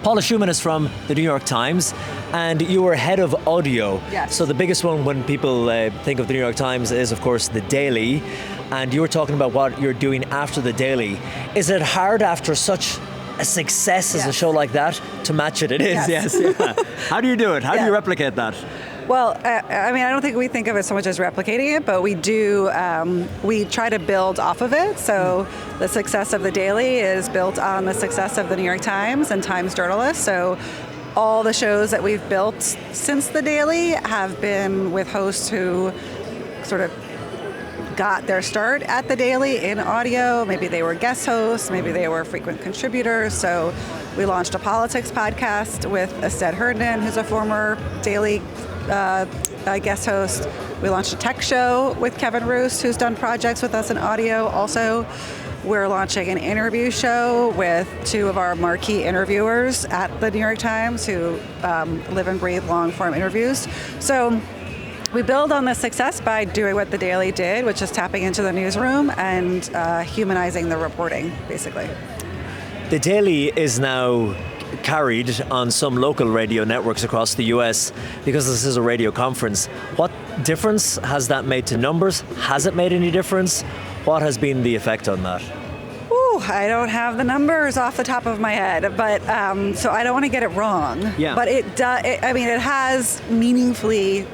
Paula Szuchman is from the New York Times, and you were head of audio. Yes. So the biggest one when people think of the New York Times is, of course, the Daily. And you were talking about what you're doing after the Daily. Is it hard after such a success as a show like that to match it? It is, yes. Yeah. How do you do it? How do you replicate that? Well, I mean, I don't think we think of it so much as replicating it, but we do, we try to build off of it. So the success of The Daily is built on the success of the New York Times and Times journalists. So all the shows that we've built since The Daily have been with hosts who sort of got their start at The Daily in audio. Maybe they were guest hosts, maybe they were frequent contributors. So we launched a politics podcast with Ested Herndon, who's a former Daily guest host. We launched a tech show with Kevin Roos, who's done projects with us in audio also. We're launching an interview show with two of our marquee interviewers at the New York Times who live and breathe long-form interviews. So we build on this success by doing what The Daily did, which is tapping into the newsroom and humanizing the reporting, basically. The Daily is now carried on some local radio networks across the US because this is a radio conference. What difference has that made to numbers? Has it made any difference? What has been the effect on that? Ooh, I don't have the numbers off the top of my head, but so I don't want to get it wrong. Yeah. But it has meaningfully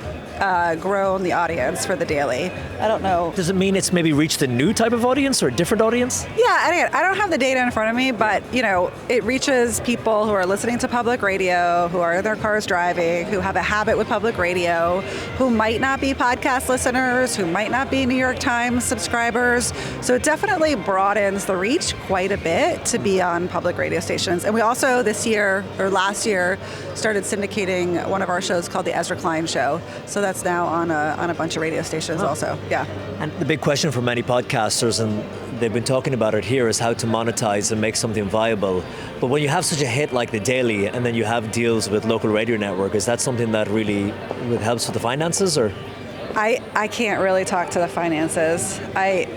grown the audience for The Daily. I don't know. Does it mean it's maybe reached a new type of audience or a different audience? Yeah, I don't have the data in front of me, but it reaches people who are listening to public radio, who are in their cars driving, who have a habit with public radio, who might not be podcast listeners, who might not be New York Times subscribers. So it definitely broadens the reach quite a bit to be on public radio stations. And we also last year started syndicating one of our shows called the Ezra Klein Show. So that's now on a bunch of radio stations also. Yeah. And the big question for many podcasters, and they've been talking about it here, is how to monetize and make something viable. But when you have such a hit like The Daily and then you have deals with local radio network, is that something that really helps with the finances, or? I can't really talk to the finances.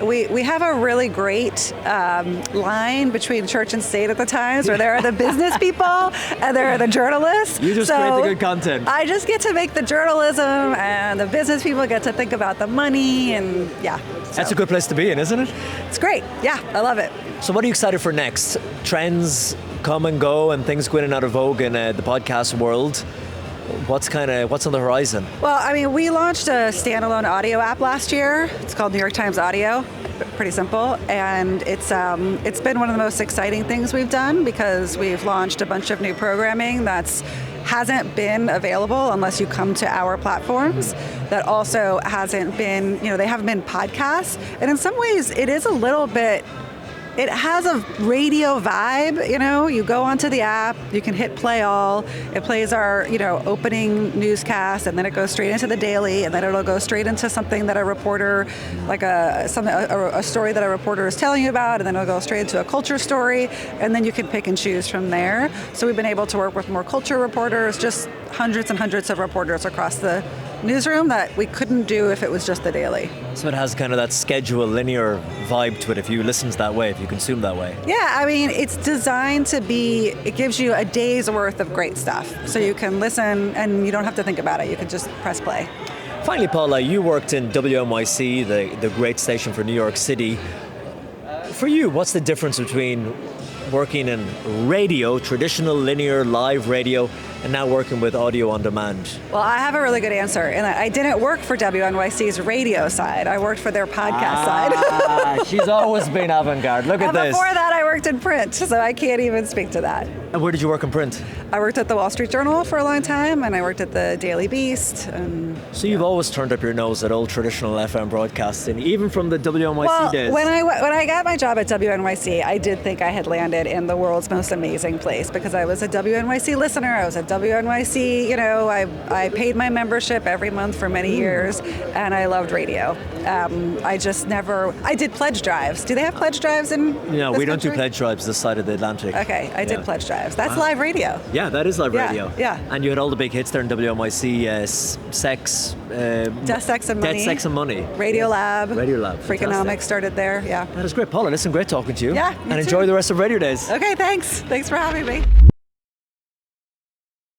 We have a really great line between church and state at the Times, where there are the business people and there are the journalists. You just create the good content. I just get to make the journalism, and the business people get to think about the money, and yeah. That's a good place to be in, isn't it? It's great. Yeah, I love it. So what are you excited for next? Trends come and go and things go in and out of vogue in the podcast world. What's on the horizon? Well, I mean, we launched a standalone audio app last year. It's called New York Times Audio. Pretty simple, and it's been one of the most exciting things we've done because we've launched a bunch of new programming that's hasn't been available unless you come to our platforms. That also hasn't been, they haven't been podcasts, and in some ways, it is a little bit. It has a radio vibe, you go onto the app, you can hit play all, it plays our, opening newscast, and then it goes straight into The Daily, and then it'll go straight into something that a reporter, like a story that a reporter is telling you about, and then it'll go straight into a culture story, and then you can pick and choose from there. So we've been able to work with more culture reporters, just hundreds and hundreds of reporters across the newsroom that we couldn't do if it was just The Daily. So it has kind of that schedule, linear vibe to it if you listen that way, if you consume that way. Yeah, I mean, it's designed to be, it gives you a day's worth of great stuff. So you can listen and you don't have to think about it. You can just press play. Finally, Paula, you worked in WNYC, the great station for New York City. For you, what's the difference between working in radio, traditional linear live radio, and now working with audio on demand? Well, I have a really good answer in that I didn't work for WNYC's radio side. I worked for their podcast side. She's always been avant-garde. Look at this. Before that, I worked in print, so I can't even speak to that. And where did you work in print? I worked at the Wall Street Journal for a long time, and I worked at the Daily Beast. So you've always turned up your nose at old traditional FM broadcasting, even from the WNYC days? When I got my job at WNYC, I did think I had landed in the world's most amazing place because I was a WNYC listener. I was at WNYC, I paid my membership every month for many years, and I loved radio. I did pledge drives. Do they have pledge drives in No, we don't country? do pledge drives this side of the Atlantic. Okay, I did pledge drives. That's live radio. Yeah, that is live radio. Yeah. And you had all the big hits there in WNYC, Sex, Death, Sex and Money. Death, Sex and Money. Radiolab. Radiolab. Freakonomics started there, yeah. That is great. Paula, listen, great talking to you. Yeah, and enjoy the rest of Radio Days. Okay, thanks. Thanks for having me.